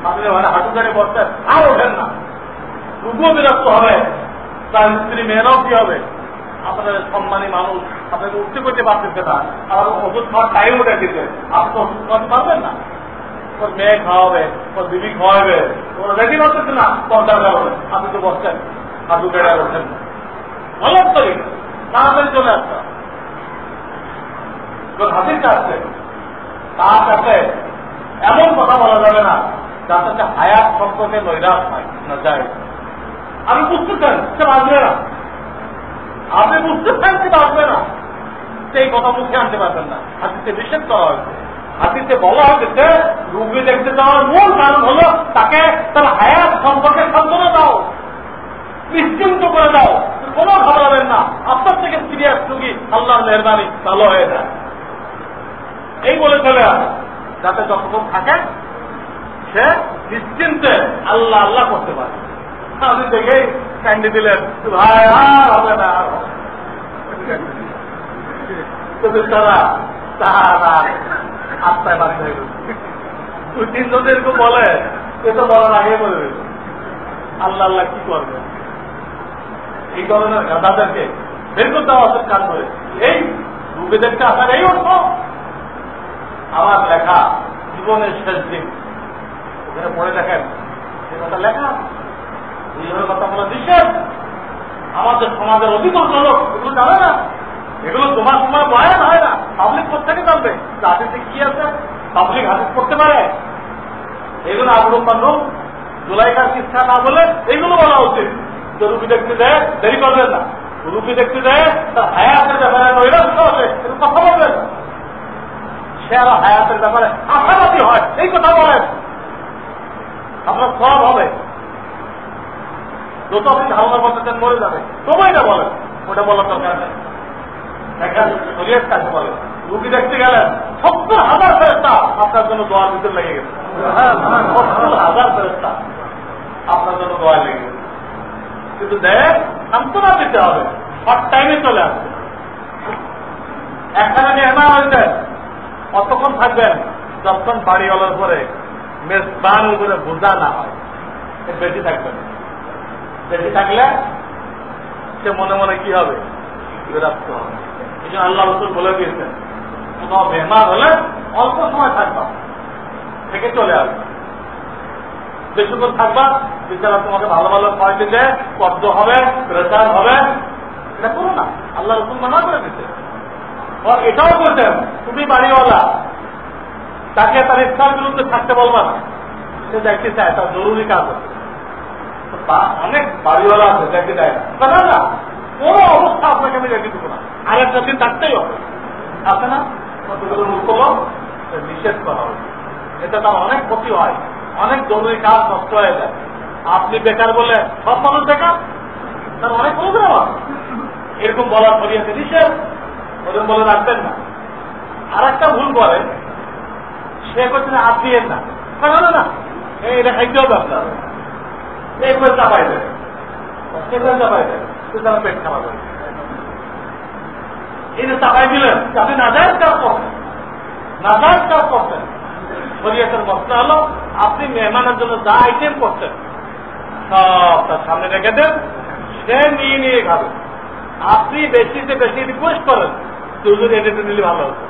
আপনি মানে হাঁটু ধরে বসছেন আর ওঠেন না, রুগীও বিরক্ত হবে, তার স্ত্রী মেয়েরাও কি হবে? আপনাদের সম্মানী মানুষ, আপনাকে উঠতে করতে পারতেছে না, আবার ওষুধ খাওয়ার টাইম উঠে দিতে, আপনি তো ওষুধ খাওয়াতে পারবেন না। ওর মেয়ে খাওয়াবে, ওর দিদি খাওয়াবে, ওরা রেডি করতেছে না পর্দার কারণে, আপনি তো বসছেন হাঁটু বেড়ে ওঠেন না। ভালো করি তাড়াতাড়ি চলে আসতাম। হাসির কাছে তার কাছে এমন কথা বলা যাবে না যার সাথে হায়াত সম্পর্কে নৈরাশ হয় না যায়। আমি বুঝতেছেন সে বাঁচবে না, আপনি বুঝতেছেন সে বাঁচবে না, সেই কথা মুখে আনতে পারবেন না। হাসিতে নিষেধ করা হয়েছে, হাসিতে বলা হয়েছে রুগী দেখতে যাওয়ার মূল কারণ হলো তাকে তার হায়াত সম্পর্কে সান্ত্বনা দাও, নিশ্চিন্ত করে দাও, কোনো ঘাবড়াবেন না, আপনার থেকে সিরিয়াস রুগী আল্লাহর মেহরবানি ভালো হয়ে যায়। এই বলে চলে আসে যাতে যতক্ষণ থাকে সে নিশ্চিন্তে আল্লাহ আল্লাহ করতে পারে। আপনি দেখেই ক্যান্ডি দিলেন, ভাই আর হবে না, আর তারা তারা আত্মায় বাধ্য হয়ে গেল। 2-3 জন এরকম বলে, এ তো বলার আগে বলবে আল্লাহ আল্লাহ কি করবে। এই ধরনের গাধাদেরকে বের করতে আমাদের কাজ করে, এই রুগীদেরকে আসার এই অর্থ। আমার লেখা জীবনের শেষ দিন, ওখানে পড়ে দেখেন সে কথা লেখা, এইভাবে কথা বলা নিষেধ। আমাদের সমাজের অধিকাংশ লোক এগুলো জানে না, এগুলো তোমার সময় বয়ান হয় না, পাবলিক কোথেকে জানবে হাদিসে কি আছে? পাবলিক হাদিস করতে পারে? এগুলো আগ্রহ পান্ডব জুলাইকার শিক্ষা না বলে এইগুলো বলা উচিত। তো রুগী দেখতে দেয়, দেরি করবেন না, রুগী দেখতে দেয় তার হায়াতের ব্যাপারে নৈরাশ্য আছে, এরকম কথা বলবেন। সে আরো হায়াতের ব্যাপারে আশাবাদী হয়, এই কথা বলেন, আপনার সব হবে। যত আপনি ধারণা করতেছেন মরে যাবে, তবু এটা বলেন, ওটা বলার দরকার নেই। দেখেন শরীরের কাছে বলেন, রুগী দেখতে গেলেন 70,000 ফেরেশতা আপনার জন্য দোয়ার ভিতরে লেগে গেছে, 70,000 ফেরেশতা আপনার জন্য দোয়া লেগে গেছে। কিন্তু দেখ সান্ত্বনা দিতে হবে, শর্ট টাইমে চলে আসবে। একখানে মেহমান হয়েছে, কতক্ষণ থাকবেন? যতক্ষণ বাড়িওয়ালার পরে মেজবান উপরে বোঝা না হয়, বেশি থাকবেন। বেশি থাকলে সে মনে মনে কি হবে? বিরক্ত হবে। এই জন্য আল্লাহ রাসূল বলে দিয়েছেন, কোথাও মেহমান হলে অল্প সময় থাকবা, থেকে চলে আসবে। বেশিক্ষণ থাকবা, বিচারা তোমাকে ভালো ভালো পয়েন্টে যে কব্জ হবে, প্রেসার হবে, এটা করো না। আল্লাহ রাসূল মানা করে দিতে। আর এটাও বলছেন, তুমি বাড়িওয়ালা, তাকে তার ইচ্ছার বিরুদ্ধে থাকতে বলবা না, সে দেখতে চায়, তার জরুরি কাজ আছে। অনেক বাড়িওয়ালা আছে দেখতে চায় না, না কোনো অবস্থা আপনাকে আমি রেখে দেবো না, আর একটা দিন থাকতেই হবে, আছে না? নিষেধ করা হবে, এটা তার অনেক ক্ষতি হয়, অনেক জরুরি কাজ নষ্ট হয়ে যায়। আপনি বেকার বলে সব মানুষ বেকার, তার অনেক প্রোগ্রাম আছে, এরকম বলার শরীয়তে নিষেধ, ওদের বলে রাখবেন না। আর একটা ভুল করে, সে করছে না আপনি এর না, না না এটা খাইতে হবে আপনার, এই করে চাপাই দেয়, সে করে চাপাই দেয়, তারা পেট খারাপ হয়। এই যে চাপাই দিলেন, আপনি নাজায়েজ কাজ করছেন, নাজায়েজ কাজ করছেন। শরীয়তের মসলা হলো আপনি মেহমানের জন্য যা আইটেম করছেন সব তার সামনে রেখে দেন, সে নিয়ে নিয়ে খাবে, আপনি বেশিতে বেশি রিকোয়েস্ট করেন হুজুর এটা নিলে ভালো হতো।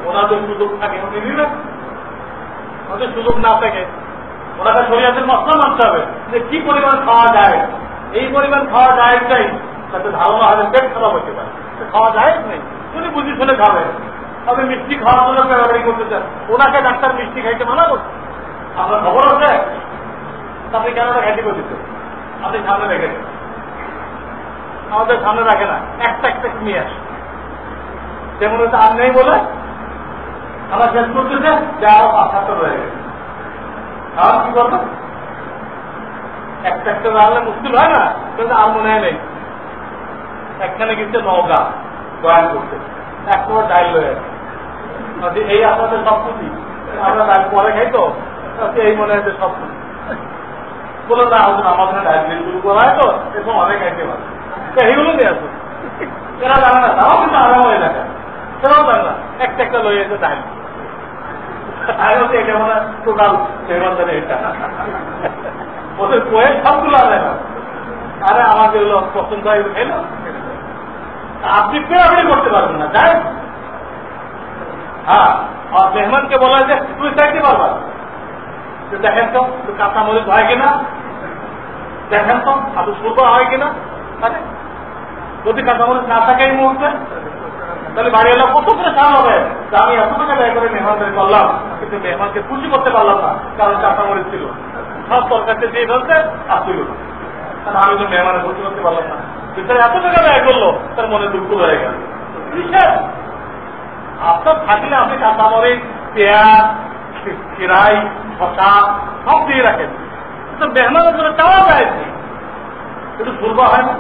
ওনাদের সুযোগ থাকে উনি নিলেন, ওদের সুযোগ না থাকে ওনাকে শরীয়তের মশলা মানতে হবে যে কি পরিমাণ খাওয়া যায়। এই পরিমাণ খাওয়া যায় চাই তাতে ধারণা হবে পেট খারাপ হতে পারে, খাওয়া যায় নেই, উনি বুঝি শুনে খাবে। আপনি মিষ্টি খাওয়ার জন্য ব্যবহারই করতে চান, ওনাকে ডাক্তার মিষ্টি খাইতে মানা করছে। আপনার খবর আছে আপনি কেন খাইতে করতেছেন? আপনি সামনে রেখেছেন, আমাদের সামনে রাখে না, একটা একটা নিয়ে আসে যেমন হচ্ছে আর নেই বলে আমরা শেষ করতেছে যে আরো ৭ রয়ে গেছে। আর কি করবো? একটা একটা রাখলে মুশকিল হয় না, কিন্তু আর মনে হয় নেই। একখানে গেছে নওগা বয়ান করতে, একটা ডাইল রয়ে গেছে। এই আপনাদের সব কিছু আমরা ডাইল পরে খাই তো এই মনে হয় সব কিছু বলে না হচ্ছে আমাদের ডায়াবেটিস শুরু করা হয় তো এরকম অনেক খাইতে পারে, এইগুলো নিয়ে আসুন। এরা জানে না, তারাও কিন্তু আরাম হয়ে থাকে, সেটাও জানে না। একটা একটা লয়ে এসে ডাইল এটা মনে হয় টোটাল সেবান্তারে এটা ওদের কয়ে সবগুলো আনে না। আরে আমাকে হলো পছন্দ হয় খাই না, আপনি পেরাপেরি করতে পারবেন না। তাই হ্যাঁ, আর মেহমানকে বলা যে তুমি চাইতে পারবা, দেখেন তো কাঁচা মরিচ হয় কিনা, দেখেন তো আলু সুরবা হয় কিনা। আরে যদি কাঁচা মরিচ না থাকে এই মুহূর্তে তাহলে বাড়ি এলাম কত করে সার হবে। আমি এত টাকা ব্যয় করে মেহমানদের করলাম, কিন্তু মেহমানকে খুশি করতে পারলাম না, কারণ কাঁচা মরিচ ছিল। সব তরকারিতে দিয়ে ফেলতে আসছিল না, আমি তো মেহমানের খুশি করতে পারলাম না। ভিতরে এত টাকা ব্যয় করলো, তার মনে দুঃখ হয়ে গেল। আপনার থাকলে আপনি কাঁচা মরিচ, পেঁয়াজ, কিরাই, শশা সব দিয়ে রাখেন, কিন্তু মেহমানের জন্য চাওয়া যায় একটু সুরবা হয় না।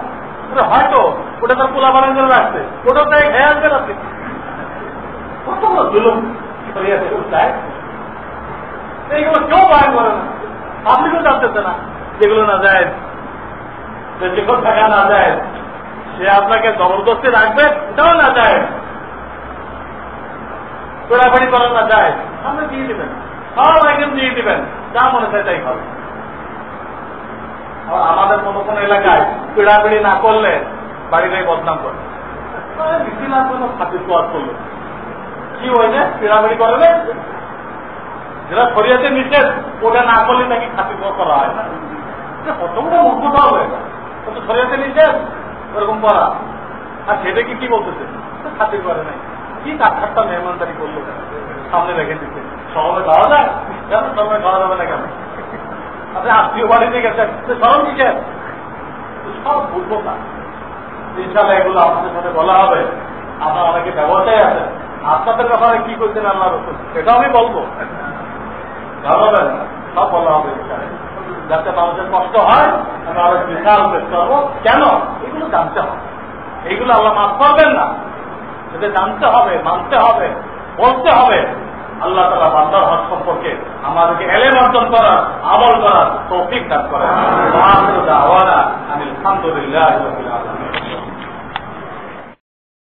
হয়তো ওটা তার পোলা বানান করে রাখছে, ওটা তাই খেয়ে আসবে আপনি। কত বড় জুলুম এইগুলো কেউ বায়ন করে না, আপনি কেউ জানতেছে না। যেগুলো না যায়, যেগুলো টাকা না যায়, সে আপনাকে জবরদস্তি রাখবে, এটাও না যায়। চোরাবাড়ি করা না যায়, আপনি দিয়ে দিবেন, সব আইটেম দিয়ে দিবেন, যা মনে চায় তাই হবে। আমাদের কোনো কোনো এলাকায় পিড়াপিড়ি না করলে বাড়িটাই বদনাম করে, বেশিরভাগ কোনো খাতির কোয়ার করলো কি হয়েছে, পিড়াপিড়ি করবে যেটা শরীয়তে নিষেধ, ওটা না করলে নাকি খাতির করা হয় না। কতগুলো মূর্খতা হবে, কত শরীয়তে নিষেধ ওরকম করা, আর সেটা কি বলতেছে খাতির করে নাই। কি কাঠটা মেহমানদারি করলো, সামনে রেখে দিচ্ছে। শহরে খাওয়া যায় কেন? শহরে খাওয়া যাবে না কেন? আপনি আত্মীয় বাড়িতে গেছেন, সরম কিসের? সব বুঝবো না। ইনশাল্লাহ এগুলো আপনাদের সাথে বলা হবে। আপনার অনেকে ব্যবসায় আছেন, আপনাদের ব্যাপারে কি করছেন আল্লাহ রসুল সেটাও আমি বলবো, ভাববেন সব বলা হবে যাতে মানুষের কষ্ট হয়। আমি আরো বিশাল চেষ্টা করবো। কেন? এগুলো জানতে হবে, এইগুলো আল্লাহ মাফ করবেন না। সেটা জানতে হবে, মানতে হবে, বলতে হবে। আল্লাহ তাআলা বান্দার হক সম্পর্কে আমাদেরকে ইলম অর্জন করার, আমল করার তৌফিক দান করেন। আলহামদুলিল্লাহ।